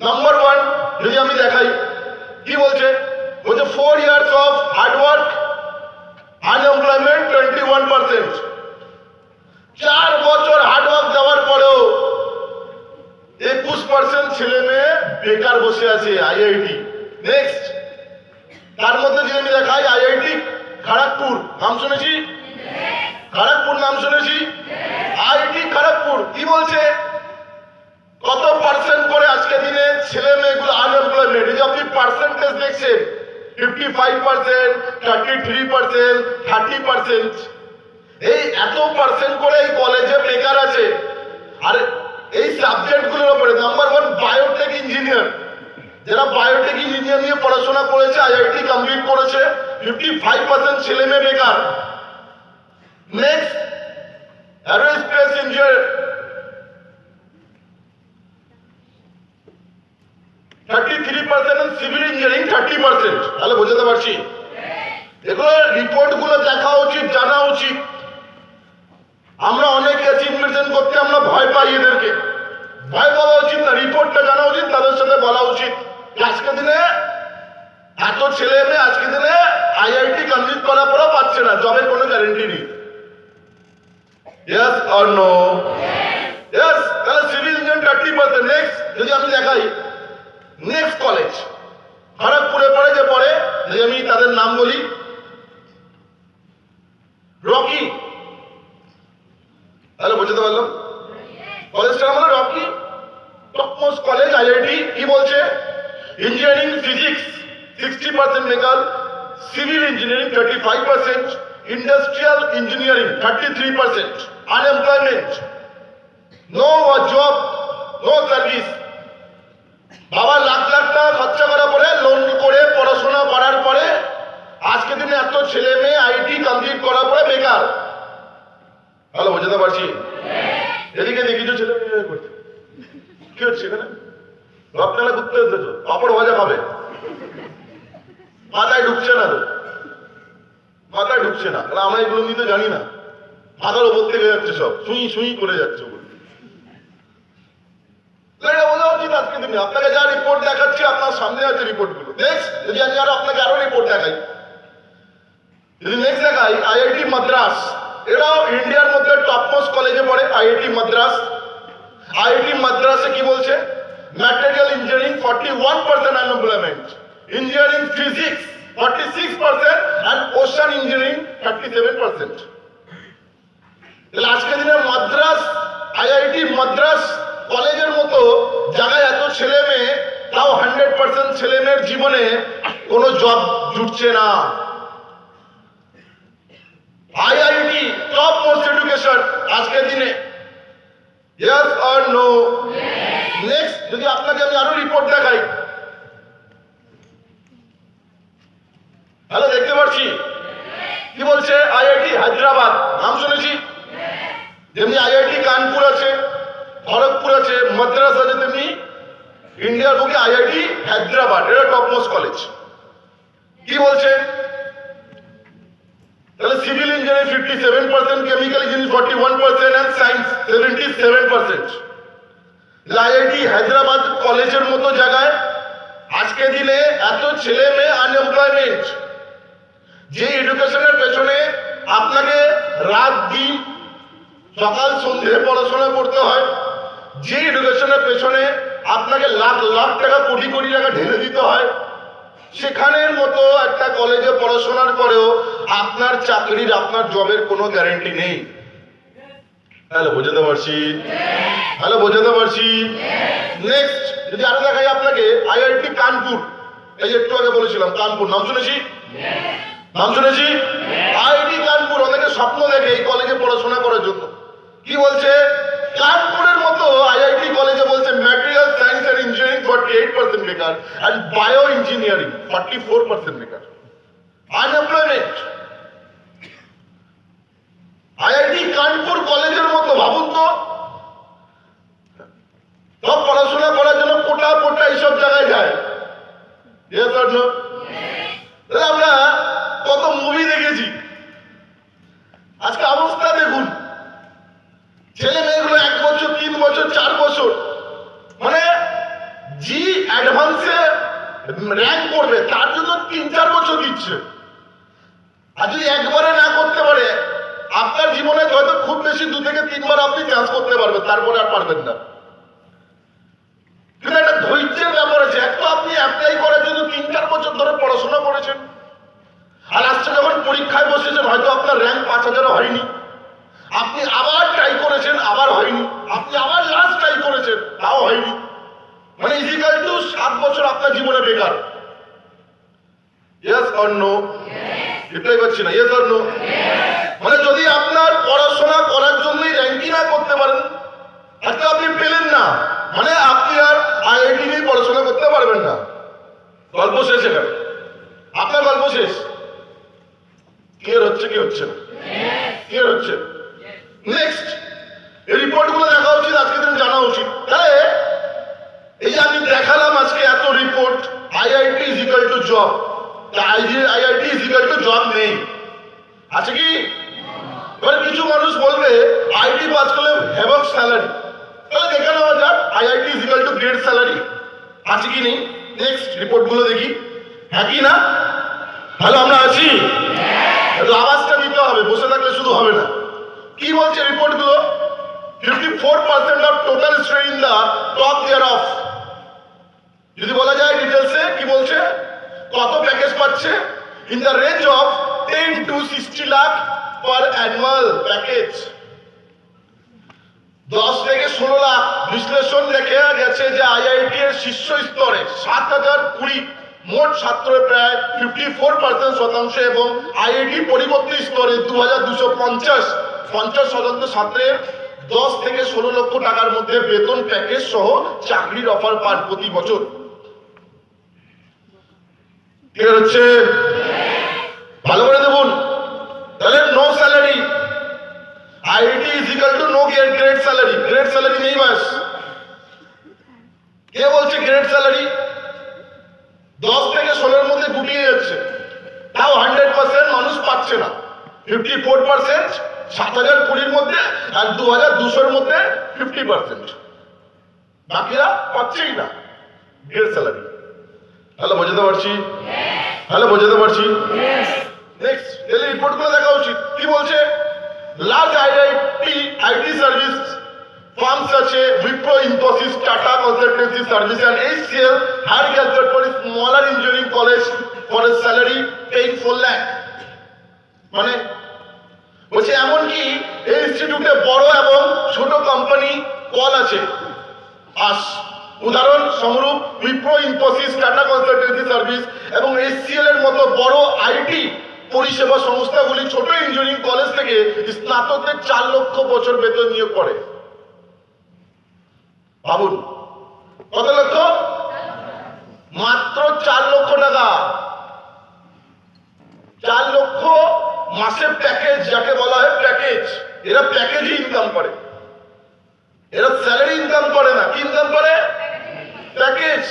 Number one যদি আমি দেখাই কি বলছে, বলছে 4 years of hard work, unemployment 21%। 4 বছর হার্ডওয়ার্ক দেওয়ার পরেও 21% ছেলে মেয়ে বেকার বসে আছে আইআইটি। নেক্সট, তার মধ্যে যদি আমি দেখাই আইআইটি খড়গপুর, নাম শুনেছি? খড়গপুর নাম শুনেছি? আইআইটি খড়গপুর কি বলছে, কত পার্সেন্ট করে আজকে দিনে ছেলে মেয়েগুলো আনএমপ্লয়মেন্ট। এই যে আপনি পার্সেন্টেজ দেখছেন 55%, 33%, 30%, এই এত পার্সেন্ট করে এই কলেজে বেকার আছে। আর এই সাবজেক্টগুলোর উপরে নাম্বার ওয়ান বায়োটেক ইঞ্জিনিয়ার, যারা বায়োটেক ইঞ্জিনিয়ার নিয়ে পড়াশোনা করেছে, আইআইটি কমপ্লিট করেছে, 55% ছেলে মেয়ে বেকার। Next, aerospace engineer 33% and civil engineering 30%। তাহলে বোঝাতে পারছি এগুলো রিপোর্ট গুলো দেখা উচিত, জানা উচিত। আমরা অনেক অ্যাচিভমেন্ট করতে আমরা ভয় পাই, এদেরকে ভয় পাওয়া উচিত না, রিপোর্টটা জানা উচিত, তাদের সাথে বলা উচিত। আজকে দিনে এত ছেলে মেয়ে আজকে দিনে আইআইটি কমপ্লিট করার পরও পাচ্ছে না, জবের কোনো গ্যারেন্টি নেই। Yes or no? ইয়েস। তাহলে সিভিল ইঞ্জিনিয়ারিং 30%। নেক্সট যদি আমি দেখাই নেক্সট কলেজ খড়গপুরে পড়ে যে পড়ে, যদি আমি তাদের নাম বলি, রকি। তাহলে বোঝাতে পারলাম কলেজটা মানে রকি, টপমোস্ট কলেজ আইআইটি। কি বলছে, ইঞ্জিনিয়ারিং ফিজিক্স 60% বেকার, civil engineering 35%, industrial engineering 33%, unemployment, no job, no service. বাবা লাখ লাখ টাকা খরচা করার পরে, লোন করে পড়াশোনা করার পরে আজকে দিনে এত ছেলে মেয়ে আইটি কমপ্লিট করার পরে বেকার। ভালো বোঝাতে পারছি? এদিকে দেখি তো ছেলে মেয়ে করছে, কি হচ্ছে এখানে? রপ্তালা ঘুরতে হচ্ছে, পাপড় ভাজা খাবে, মাথায় ঢুকছে না, তো মাথায় ঢুকছে না। তাহলে আমরা এগুলো নিতে জানি না, মাথার ওপর থেকে যাচ্ছে, সব সুই সুই করে যাচ্ছে। আজকে দিনে আপনাকে যা রিপোর্ট দেখাচ্ছি আপনার সামনে আছে রিপোর্ট গুলো। নেক্সট যদি আমি আপনাকে আরো রিপোর্ট দেখাই, যদি নেক্সট দেখাই আইআইটি মাদ্রাস, এরাও ইন্ডিয়ার মধ্যে টপমোস্ট কলেজে পড়ে আইআইটি মাদ্রাস। আইআইটি মাদ্রাসে কি বলছে, material engineering 41% unemployment, engineering physics 46% and ocean engineering 37%। তাহলে আজকে দিনে মাদ্রাস, আইআইটি মাদ্রাস কলেজের মতো জায়গায় এত ছেলে মেয়ে, তাও 100% ছেলে মেয়ের জীবনে কোনো জব জুটছে না। আইআইটি টপ মোস্ট এডুকেশন আজকে দিনে, ইয়েস অর নো? নেক্সট যদি আপনাকে আমি আরো রিপোর্ট দেখাই, হ্যালো দেখতে পাচ্ছি কি বলছে, আইআইটি হায়দ্রাবাদ নাম শুনেছি? যেমনি আইআইটি কানপুর আছে, খড়গপুর আছে, মাদ্রাস আছে, তেমনি ইন্ডিয়ার বুকে আইআইটি হায়দ্রাবাদ, এটা টপমোস্ট কলেজ। কি বলছে, তাহলে civil engineering 57%, chemical engineering 41% and science 77%। IIT Hyderabad কলেজের মতো জায়গায় আজকে দিনে এত ছেলে মেয়ে আনএমপ্লয়মেন্ট। যে এডুকেশনের পেছনে আপনাকে রাত দিন সকাল সন্ধ্যে পড়াশোনা করতে হয়, যে এডুকেশনের পেছনে আপনাকে লাখ লাখ টাকা কোটি কোটি টাকা ঢেলে দিতে হয়, সেখানের মতো একটা কলেজে পড়াশোনার পরেও আপনার চাকরির, আপনার জবের কোনো গ্যারেন্টি নেই। হ্যালো বোঝাতে পারছি? হ্যালো বোঝাতে পারছি? নেক্সট যদি আরো দেখাই আপনাকে আইআইটি কানপুর, এই একটু আগে বলেছিলাম কানপুর, নাম শুনেছি? নাম শুনেছি? আইআইটি কানপুর অনেকে স্বপ্ন দেখে এই কলেজে পড়াশোনা করার জন্য। কি বলছে, কানপুরের মতো আইআইটি কলেজে বলছে ম্যাটেরিয়াল সায়েন্স এন্ড ইঞ্জিনিয়ারিং 48% বেকার and বায়ো ইঞ্জিনিয়ারিং 44% বেকার, আনএমপ্লয়মেন্ট। আইআইটি কানপুর কলেজের মতো ভাবুন তো, সব পড়াশোনা করার জন্য কোটা কোটা এইসব জায়গায় যায়। আমরা কত মুভি দেখেছি, আজকে অবস্থা দেখুন, ছেলে মেয়েগুলো 1 বছর 3 বছর 4 বছর, মানে জি র্যাঙ্ক করবে তার জন্য 3-4 বছর দিচ্ছে। আর যদি একবারে না করতে পারে, আপনার জীবনে হয়তো খুব বেশি 2 থেকে 3 বার আপনি চান্স করতে পারবেন, তারপরে আর পারবেন না। কিন্তু একটা ধৈর্যের ব্যাপার আছে। এক তো আপনি অ্যাপ্লাই করার জন্য 3-4 বছর ধরে পড়াশোনা করেছেন, আর আজকে যখন পরীক্ষায় বসেছেন হয়তো আপনার র্যাঙ্ক 5000 হয়নি, আপনি আবার ট্রাই করেছেন, আবার হয়নি, আপনি আবার লাস্ট ট্রাই করেছেন, তাও হয়নি, মানে ইজিক্যাল টু 7 বছর আপনার জীবনে বেকার। Yes or no? রিপ্লাই করছি না, ইয়েস অর নো? মানে যদি আপনার পড়াশোনা করার জন্যই র্যাঙ্কিং না করতে পারেন, আজকে আপনি পেলেন না, মানে আপনি আর আইআইটি নিয়ে পড়াশোনা করতে পারবেন না। গল্প শেষ এখানে, আপনার গল্প শেষ। ক্লিয়ার হচ্ছে কি হচ্ছে না? ক্লিয়ার হচ্ছে? নেক্সট, এই রিপোর্টগুলো দেখা উচিত, আজকে দিন জানা উচিত। তাই এই যে আমি দেখালাম আজকে এত report, IIT is equal to job, IIT is equal to job নেই, আছে কি? এবার কিছু মানুষ বলবে আইআইটি পাস করলে হ্যাভক স্যালারি, তাহলে দেখে নেওয়া যাক IIT is equal two great salary আছে কি নেই। নেক্সট রিপোর্টগুলো দেখি, হ্যাঁ কি না? ভালো আমরা আছি? একটু আওয়াজটা দিতে হবে, বসে থাকলে শুধু হবে না। কি বলছে রিপোর্টগুলো? 54% of total student in the top year of, যদি বলা যায় ডিটেলসে কি বলছে, কত প্যাকেজ পাচ্ছে? In the range of 10 to 60 lakh per annual package, 10 থেকে 16 লাখ। বিশ্লেষণ দেখা গেছে যে আইআইটি এর শীর্ষ স্তরে 7020 মোট ছাত্রের প্রায় 54% এবং আইআইটি পরিবর্তী স্তরে 2250 ছাত্রের 10 থেকে 16 লক্ষ টাকার মধ্যে বেতন প্যাকেজ সহ চাকরির অফার পান প্রতি বছর। ক্লিয়ার হচ্ছে? ভালো করে দেখুন, তাহলে no salary, IIT is equal to no grade salary, grade salary নেই বাস। কে বলছে গ্রেড স্যালারি? 10 থেকে 16 মধ্যে গুটিয়ে যাচ্ছে, তাও 100% মানুষ পাচ্ছে না। 54% 7020 মধ্যে, আর 2200 মধ্যে 50%, বাকিরা পাচ্ছেই না গ্রেড স্যালারি। তাহলে বোঝাতে পারছি? তাহলে বোঝাতে পারছি? নেক্সট, তাহলে রিপোর্টগুলো দেখা উচিত। কি বলছে? Large IT service firms such as Wipro, Infosys, Tata Consultancy Service and HCL hire graduate for a smaller engineering college for a salary paying 4 lakh। মানে বলছে এমনকি এই ইনস্টিটিউটে বড় এবং ছোট কোম্পানি কল আছে। উদাহরণ সমরূপ উইপ্রো, ইনফোসিস, টাটা কনসালটেন্সি সার্ভিস এবং HCL এর মতো বড় আইটি পরিষেবা সংস্থাগুলি ছোট ইঞ্জিনিয়ারিং কলেজ থেকে স্নাতকদের 4 লক্ষ বছর বেতন নিয়োগ করে। ভাবুন, কত লক্ষ? মাত্র 4 লক্ষ টাকা, 4 লক্ষ মাসের প্যাকেজ, যাকে বলা হয় প্যাকেজ। এরা প্যাকেজই ইনকাম করে, এরা স্যালারি ইনকাম করে না। কি ইনকাম করে? প্যাকেজ।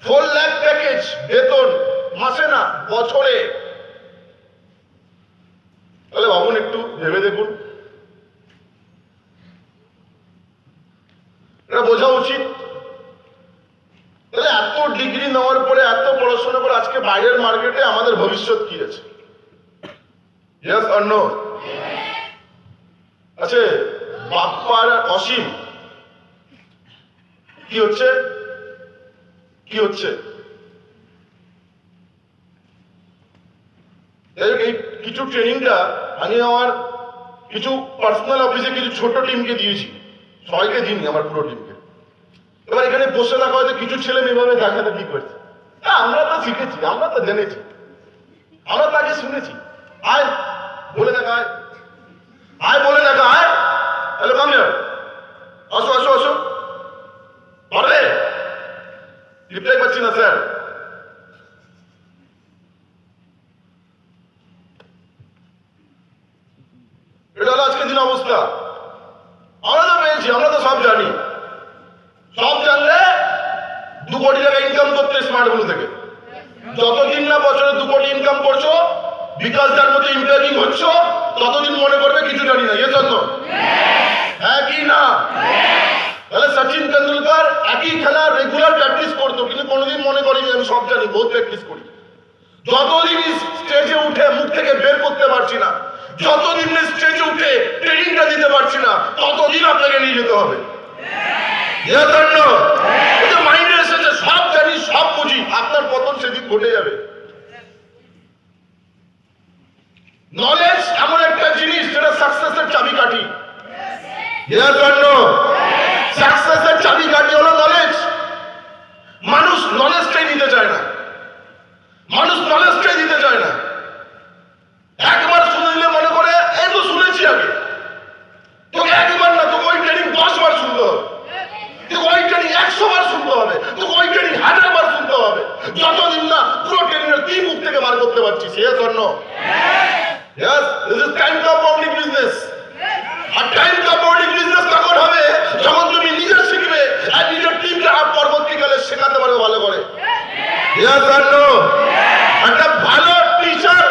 4 লাখ প্যাকেজ বেতন, মাসে না বছরে। তাহলে ভাবুন, একটু ভেবে দেখুন, এটা বোঝা উচিত। তাহলে এত ডিগ্রি নেওয়ার পরে, এত পড়াশোনা করে আজকে বাইরের মার্কেটে আমাদের ভবিষ্যৎ কি আছে? Yes or no? আচ্ছা, বাপ্পার অসীম কি হচ্ছে? কি হচ্ছে? এই কিছু ট্রেনিংটা আমি আমার কিছু পার্সোনাল অফিসে কিছু ছোট টিমকে দিয়েছি, সবাইকে দিইনি, আমার পুরো টিমকে। এবার এখানে বসে থাকা হয়তো কিছু ছেলে মেয়েভাবে দেখাতে কি করছে, আমরা তো শিখেছি, আমরা তো জেনেছি, আমরা তাকে শুনেছি। আয় বলে দেখা, আয় আয় বলে দেখা, আয় হ্যালো কাম হিয়ার, আসো আসো আসো। পারবে? রিপ্লাই পাচ্ছি না স্যার। এটা হলো আজকের দিন অবস্থা। আমরা তো পেয়েছি, আমরা তো সব জানি। সব জানলে 2 কোটি টাকা ইনকাম করতে স্মার্টগুলো থেকে। যতদিন না বছরে 2 কোটি ইনকাম করছো, বিকাশ যার মতো ইম্প্যাকিং হচ্ছ, ততদিন মনে করবে কিছু জানি না। এ জন্য হ্যাঁ কি না? তাহলে সচিন তেন্ডুলকার একই খেলা রেগুলার প্র্যাকটিস করতো, কিন্তু কোনোদিন মনে করিনি আমি সব জানি, বহুত প্র্যাকটিস করি। যতদিন স্টেজে উঠে মুখ থেকে বের করতে পারছি না, যতদিন স্টেজে উঠে ট্রেনিংটা দিতে পারছি না, ততদিন আপনাকে নিয়ে যেতে হবে। মাইন্ডে এসেছে সব জানি সব বুঝি, আপনার পতন সেদিন ঘটে যাবে। নলেজ এমন একটা জিনিস যেটা সাকসেসের চাবিকাঠি। সাকসেসের চাবিকাঠি হলো নলেজ। মানুষ নলেজটাই নিতে চায় না, মানুষ নলেজটাই দিতে চায় না। একবার শুনে দিলে মনে করে এই তো শুনেছি আগে, তোকে একবার না, তোকে ওই ট্রেনিং 10 বার শুনতে হবে, তোকে ওই ট্রেনিং 100 বার শুনতে হবে, তোকে ওই ট্রেনিং 1000 বার শুনতে হবে, যতদিন না পুরো ট্রেনিংয়ের তুই মুখ থেকে বার করতে পারছিস। Yes or no? Yes, this is time compounding business. আর টাইম কম্পাউন্ডিং বিজনেস তখন হবে যখন তুমি নিজে শিখবে আর নিজের টিমকে আর পরবর্তীকালে শেখাতে পারবে ভালো করে। Yes or no? একটা ভালো টিচার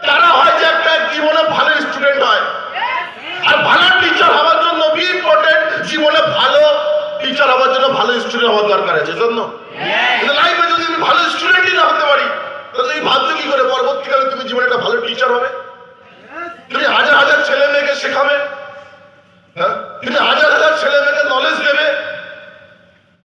তারা হয় যে একটা জীবনে ভালো স্টুডেন্ট হয়। আর ভালো টিচার হওয়ার জন্য বি ইম্পর্টেন্ট, জীবনে ভালো টিচার হওয়ার জন্য ভালো স্টুডেন্ট হওয়ার দরকার আছে, জন্য লাইফে যদি আমি ভালো স্টুডেন্টই না হতে পারি তাহলে তুমি ভাবছো কি করে পরবর্তীকালে তুমি জীবনে একটা ভালো টিচার হবে?